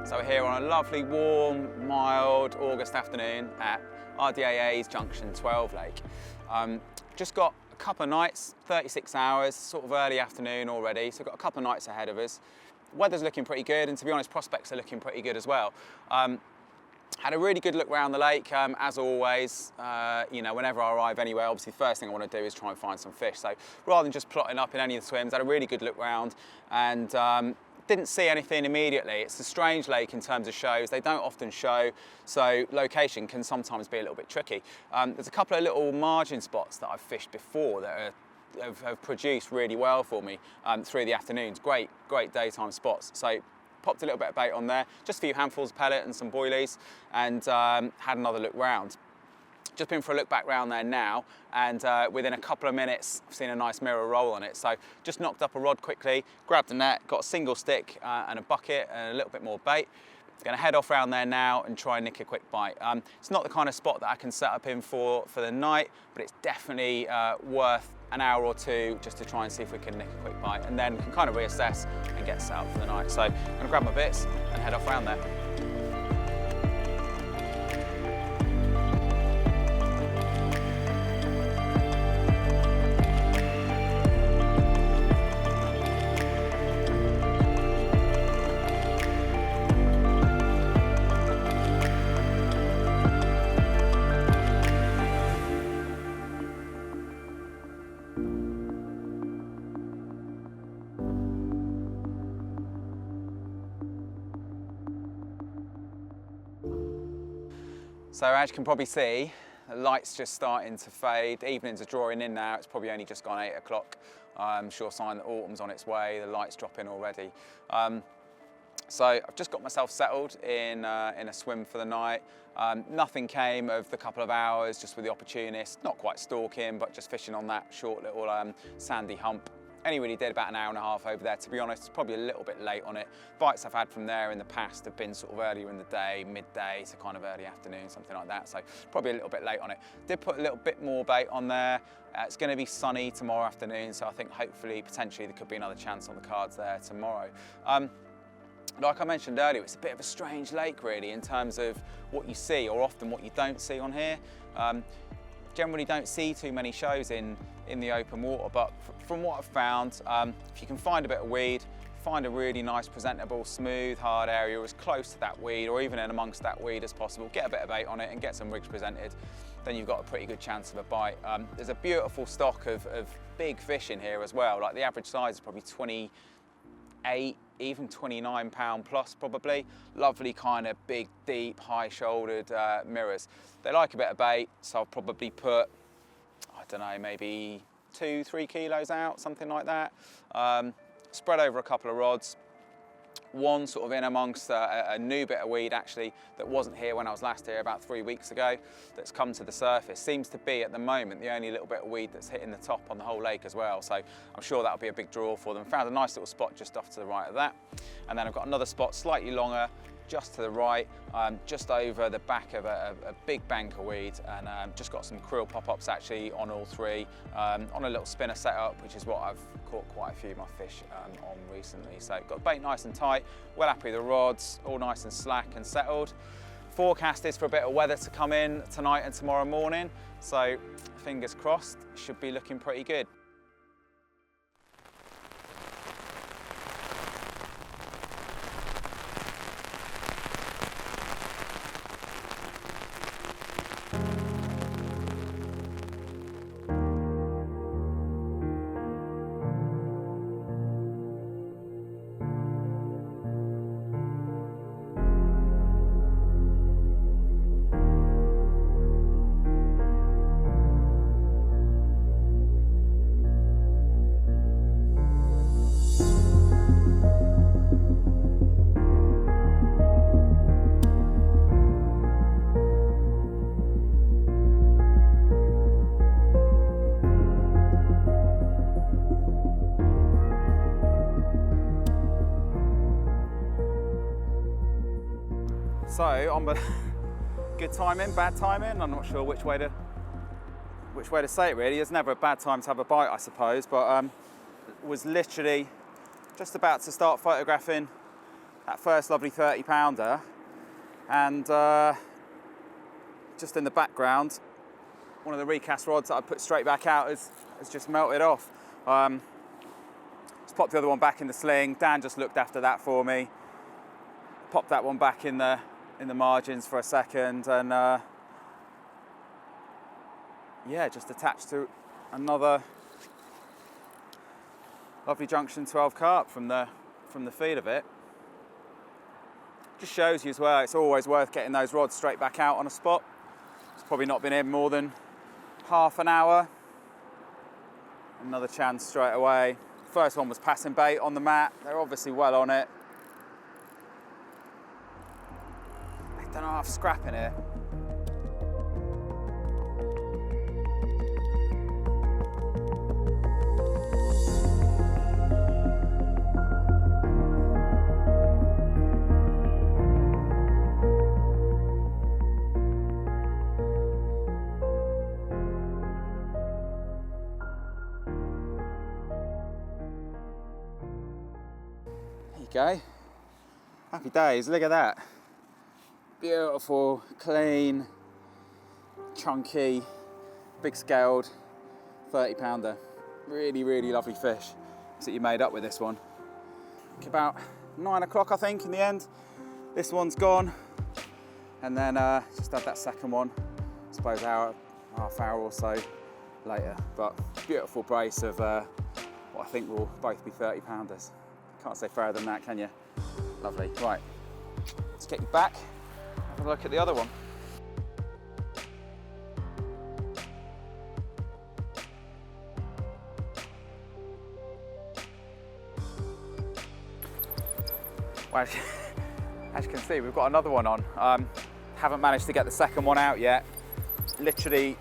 So we're here on a lovely, warm, mild August afternoon at RDAA's Junction 12 Lake. Just got a couple of nights, 36 hours, sort of early afternoon already, so we've got a couple of nights ahead of us. Weather's looking pretty good, and to be honest, prospects are looking pretty good as well. Had a really good look around the lake, as always. You know, whenever I arrive anywhere, obviously the first thing I want to do is try and find some fish. So rather than just plotting up in any of the swims, had a really good look round and didn't see anything immediately. It's a strange lake in terms of shows. They don't often show, so location can sometimes be a little bit tricky. There's a couple of little margin spots that I've fished before that have produced really well for me through the afternoons. Great daytime spots. So popped a little bit of bait on there, just a few handfuls of pellet and some boilies, and had another look round. Just been for a look back round there now, and within a couple of minutes I've seen a nice mirror roll on it. So just knocked up a rod quickly, grabbed a net, got a single stick and a bucket and a little bit more bait. Going to head off around there now and try and nick a quick bite. It's not the kind of spot that I can set up in for the night, but it's definitely worth an hour or two just to try and see if we can nick a quick bite, and then can kind of reassess and get set up for the night. So I'm going to grab my bits and head off around there. So as you can probably see, the light's just starting to fade. Evenings are drawing in now. It's probably only just gone 8 o'clock. Sure sign that autumn's on its way. The light's dropping already. So I've just got myself settled in a swim for the night. Nothing came of the couple of hours, just with the opportunist. Not quite stalking, but just fishing on that short little sandy hump. Only really did about an hour and a half over there, to be honest. It's probably a little bit late on it. Bites I've had from there in the past have been sort of earlier in the day, midday to kind of early afternoon, something like that. So probably a little bit late on it. Did put a little bit more bait on there. It's going to be sunny tomorrow afternoon, so I think hopefully, potentially, there could be another chance on the cards there tomorrow. Like I mentioned earlier, it's a bit of a strange lake really in terms of what you see, or often what you don't see on here. Generally don't see too many shows in the open water, but from what I've found, if you can find a bit of weed, find a really nice, presentable, smooth, hard area as close to that weed, or even in amongst that weed as possible, get a bit of bait on it and get some rigs presented, then you've got a pretty good chance of a bite. There's a beautiful stock of big fish in here as well. Like the average size is probably 28, even 29 pound plus probably. Lovely kind of big, deep, high-shouldered mirrors. They like a bit of bait, so I'll probably put, I don't know, maybe 2-3 kilos out, something like that. Spread over a couple of rods. One sort of in amongst a new bit of weed actually that wasn't here when I was last here about 3 weeks ago, that's come to the surface. Seems to be at the moment the only little bit of weed that's hitting the top on the whole lake as well, so I'm sure that'll be a big draw for them. Found a nice little spot just off to the right of that, and then I've got another spot slightly longer just to the right, just over the back of a big bank of weed, and just got some krill pop-ups actually on all three, on a little spinner setup, which is what I've caught quite a few of my fish on recently. So got the bait nice and tight, well happy with the rods, all nice and slack and settled. Forecast is for a bit of weather to come in tonight and tomorrow morning, so fingers crossed, should be looking pretty good. So on the good timing, bad timing, I'm not sure which way to say it really. There's never a bad time to have a bite, I suppose, but was literally just about to start photographing that first lovely 30 pounder, and just in the background, one of the recast rods that I put straight back out has just melted off. Just popped the other one back in the sling. Dan just looked after that for me. Popped that one back in the margins for a second, and yeah, just attached to another lovely Junction 12 carp from the feed of it. Just shows you as well, it's always worth getting those rods straight back out on a spot. It's probably not been in more than half an hour. Another chance straight away. First one was passing bait on the mat. They're obviously well on it. They don't have scrap in here. Go. Happy days, look at that. Beautiful, clean, chunky, big scaled 30 pounder. Really, really lovely fish that you made up with this one. About 9 o'clock, I think, in the end. This one's gone. And then just had that second one, I suppose half hour or so later. But beautiful brace of what I think will both be 30 pounders. Can't say fairer than that, can you? Lovely. Right, let's get you back. Have a look at the other one. Well, as you can see, we've got another one on. Haven't managed to get the second one out yet. Literally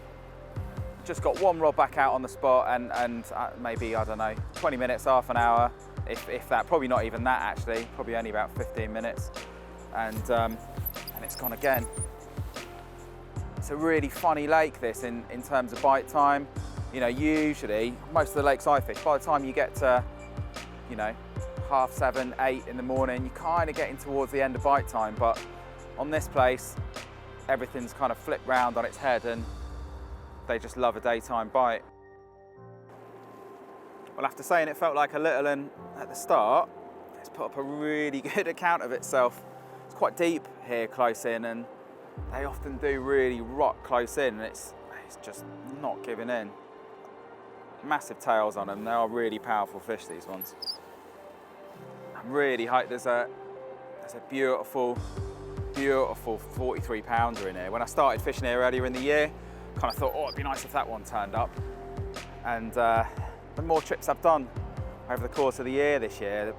just got one rod back out on the spot, and maybe, I don't know, 20 minutes, half an hour. If that, probably not even that actually, probably only about 15 minutes, and it's gone again. It's a really funny lake, this, in terms of bite time. You know, usually, most of the lakes I fish, by the time you get to, you know, 7:30, 8 in the morning, you're kind of getting towards the end of bite time, but on this place, everything's kind of flipped round on its head, and they just love a daytime bite. Well, after saying it felt like a little one at the start, it's put up a really good account of itself. It's quite deep here close in, and they often do really rock close in, and it's just not giving in. Massive tails on them. They are really powerful fish, these ones. I'm really hyped. There's a beautiful 43 pounder in here. When I started fishing here earlier in the year, kind of thought, oh, it'd be nice if that one turned up. And the more trips I've done over the course of the year this year,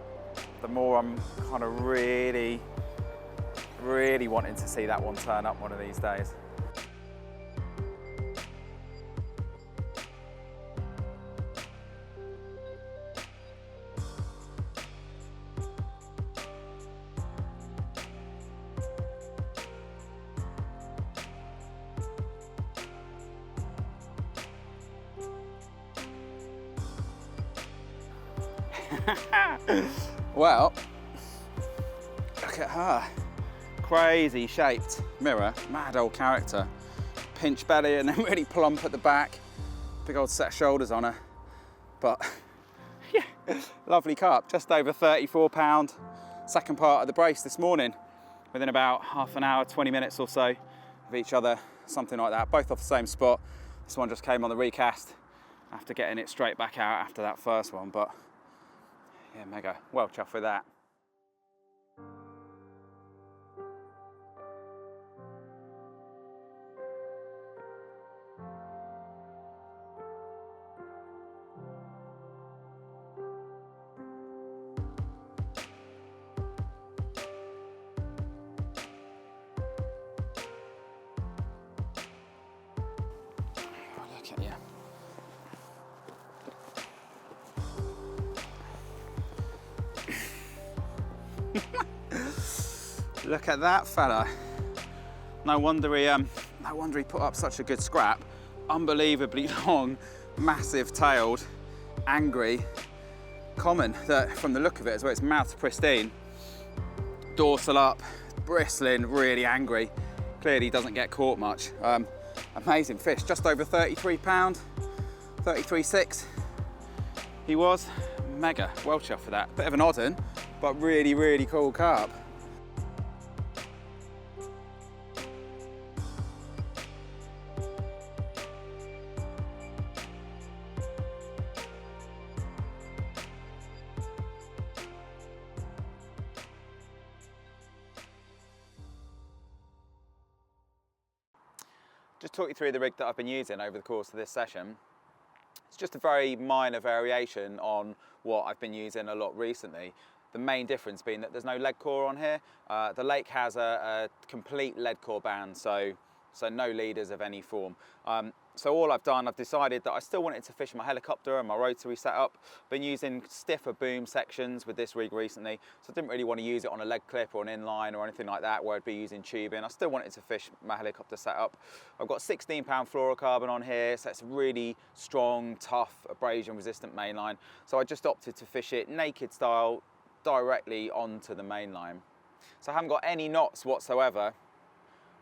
the more I'm kind of really wanting to see that one turn up one of these days. Well, look at her. Crazy shaped mirror, mad old character. Pinch belly and then really plump at the back. Big old set of shoulders on her. But yeah, lovely carp, just over 34 pound. Second part of the brace this morning, within about half an hour, 20 minutes or so of each other, something like that. Both off the same spot. This one just came on the recast after getting it straight back out after that first one, but yeah, mega well chuffed with that. Look at you. Look at that fella. No wonder he put up such a good scrap. Unbelievably long, massive tailed, angry, common, that from the look of it as well, its mouth's pristine. Dorsal up, bristling, really angry. Clearly doesn't get caught much. Amazing fish, just over 33 pound, 33.6. He was mega, well chuffed for that. Bit of an odd one, but really, really cool carp. Just talk you through the rig that I've been using over the course of this session. It's just a very minor variation on what I've been using a lot recently. The main difference being that there's no lead core on here. The lake has a complete lead core ban, so no leaders of any form. So all I've done, I've decided that I still wanted to fish my helicopter and my rotary setup. Been using stiffer boom sections with this rig recently, so I didn't really want to use it on a lead clip or an inline or anything like that where I'd be using tubing. I still wanted to fish my helicopter setup. I've got 16-pound fluorocarbon on here, so it's a really strong, tough, abrasion resistant mainline. So I just opted to fish it naked style directly onto the mainline. So I haven't got any knots whatsoever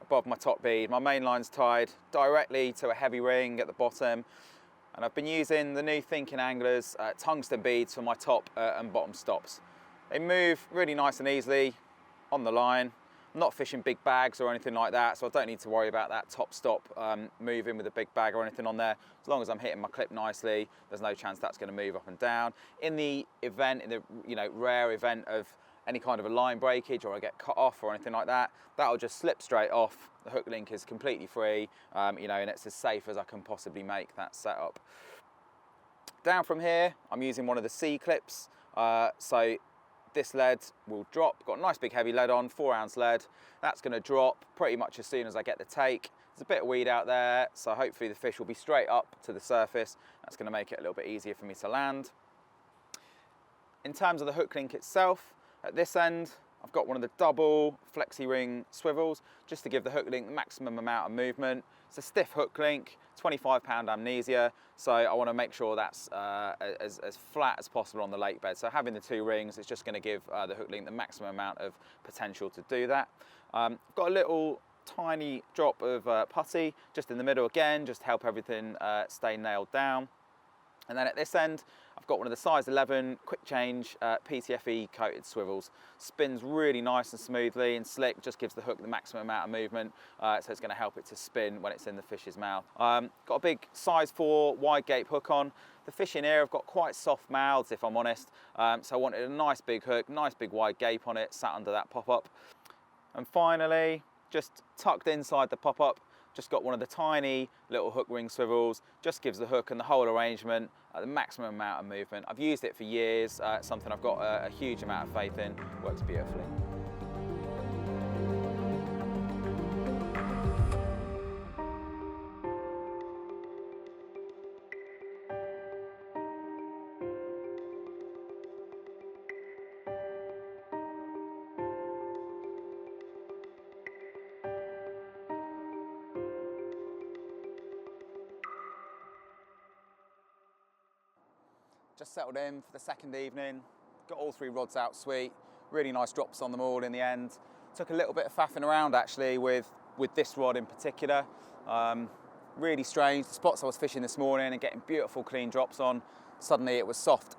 above my top bead. My main line's tied directly to a heavy ring at the bottom, and I've been using the new Thinking Anglers tungsten beads for my top and bottom stops. They move really nice and easily on the line. I'm not fishing big bags or anything like that, so I don't need to worry about that top stop moving with a big bag or anything on there. As long as I'm hitting my clip nicely, there's no chance that's going to move up and down. In the event, in the rare event of any kind of a line breakage or I get cut off or anything like that, that'll just slip straight off. The hook link is completely free, and it's as safe as I can possibly make that setup. Down from here, I'm using one of the C clips, so this lead will drop. Got a nice big heavy lead on, 4-ounce lead. That's going to drop pretty much as soon as I get the take. There's a bit of weed out there, so hopefully the fish will be straight up to the surface. That's going to make it a little bit easier for me to land. In terms of the hook link itself, at this end, I've got one of the double flexi ring swivels just to give the hook link the maximum amount of movement. It's a stiff hook link, 25-pound amnesia, so I want to make sure that's as flat as possible on the lake bed. So having the 2 rings is just going to give the hook link the maximum amount of potential to do that. I've got a little tiny drop of putty just in the middle again, just to help everything stay nailed down. And then at this end, I've got one of the size 11 quick change PTFE coated swivels. Spins really nice and smoothly and slick, just gives the hook the maximum amount of movement, so it's going to help it to spin when it's in the fish's mouth. Got a big size 4 wide gape hook on. The fish in here have got quite soft mouths, if I'm honest, so I wanted a nice big hook, nice big wide gape on it, sat under that pop-up. And finally, just tucked inside the pop-up, just got one of the tiny little hook ring swivels, just gives the hook and the whole arrangement the maximum amount of movement. I've used it for years, something I've got a huge amount of faith in, works beautifully. Just settled in for the second evening, got all 3 rods out sweet, really nice drops on them all in the end. Took a little bit of faffing around actually with this rod in particular. Really strange, the spots I was fishing this morning and getting beautiful clean drops on, suddenly it was soft.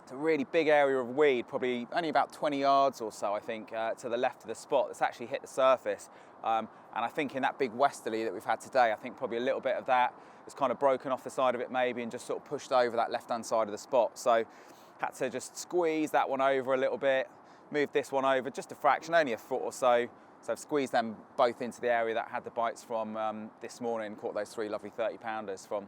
It's a really big area of weed, probably only about 20 yards or so I think to the left of the spot that's actually hit the surface. And I think in that big westerly that we've had today, I think probably a little bit of that has kind of broken off the side of it maybe and just sort of pushed over that left-hand side of the spot. So had to just squeeze that one over a little bit, move this one over just a fraction, only a foot or so. So I've squeezed them both into the area that had the bites from this morning, caught those 3 lovely 30-pounders from.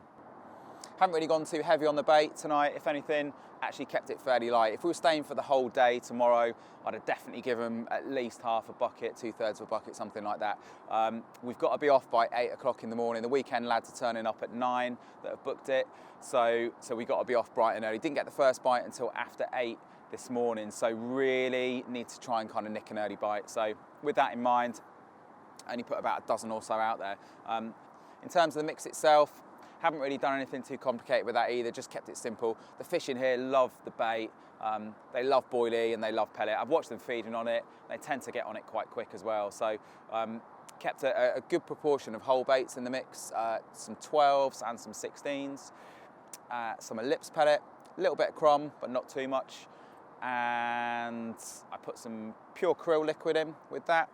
Haven't really gone too heavy on the bait tonight, if anything, actually kept it fairly light. If we were staying for the whole day tomorrow, I'd have definitely given at least half a bucket, 2/3 of a bucket, something like that. We've got to be off by 8 o'clock in the morning. The weekend lads are turning up at 9 that have booked it, so we got to be off bright and early. Didn't get the first bite until after 8 this morning, so really need to try and kind of nick an early bite. So with that in mind, I only put about a dozen or so out there. In terms of the mix itself, haven't really done anything too complicated with that either, just kept it simple. The fish in here love the bait. They love boilie and they love pellet. I've watched them feeding on it. They tend to get on it quite quick as well. So kept a good proportion of whole baits in the mix, some 12s and some 16s, some ellipse pellet, a little bit of crumb, but not too much. And I put some pure krill liquid in with that,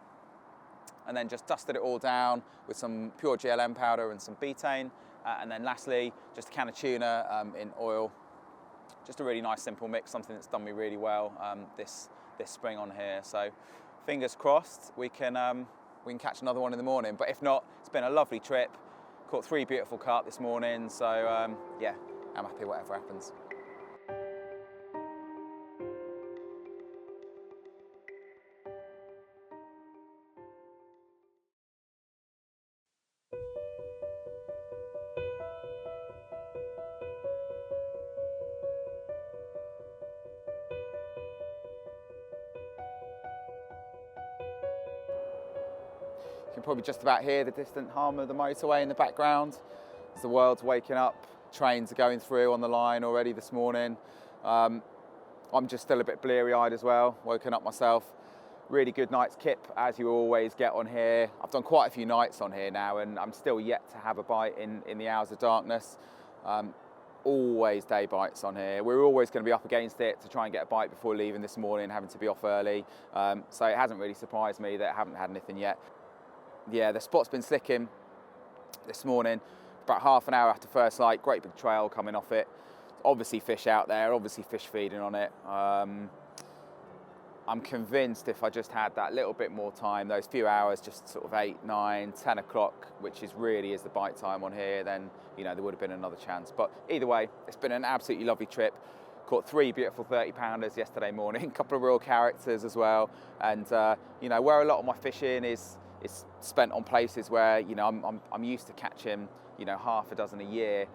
and then just dusted it all down with some pure GLM powder and some betaine. And then lastly, just a can of tuna in oil. Just a really nice simple mix, something that's done me really well this spring on here. So fingers crossed we can catch another one in the morning. But if not, it's been a lovely trip. Caught 3 beautiful carp this morning. So yeah, I'm happy whatever happens. You can probably just about hear the distant hum of the motorway in the background as the world's waking up. Trains are going through on the line already this morning. I'm just still a bit bleary-eyed as well, woken up myself. Really good night's kip, as you always get on here. I've done quite a few nights on here now, and I'm still yet to have a bite in the hours of darkness. Always day bites on here. We're always going to be up against it to try and get a bite before leaving this morning, having to be off early. So it hasn't really surprised me that I haven't had anything yet. Yeah, the spot's been slicking this morning, about half an hour after first light. Great big trail coming off it. Obviously fish out there, obviously fish feeding on it. I'm convinced if I just had that little bit more time, those few hours, just sort of 8, 9, 10 o'clock, which really is the bite time on here, then there would have been another chance. But either way, it's been an absolutely lovely trip. Caught 3 beautiful 30-pounders yesterday morning, a couple of real characters as well. And where a lot of my fishing is spent on places where I'm used to catching half a dozen a year.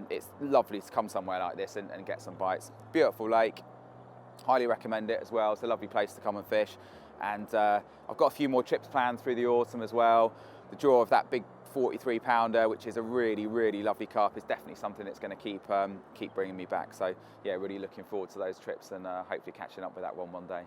It's lovely to come somewhere like this and get some bites. Beautiful lake, highly recommend it as well. It's a lovely place to come and fish, and I've got a few more trips planned through the autumn as well. The draw of that big 43-pounder, which is a really lovely carp, is definitely something that's going to keep bringing me back. So yeah, really looking forward to those trips and hopefully catching up with that one day.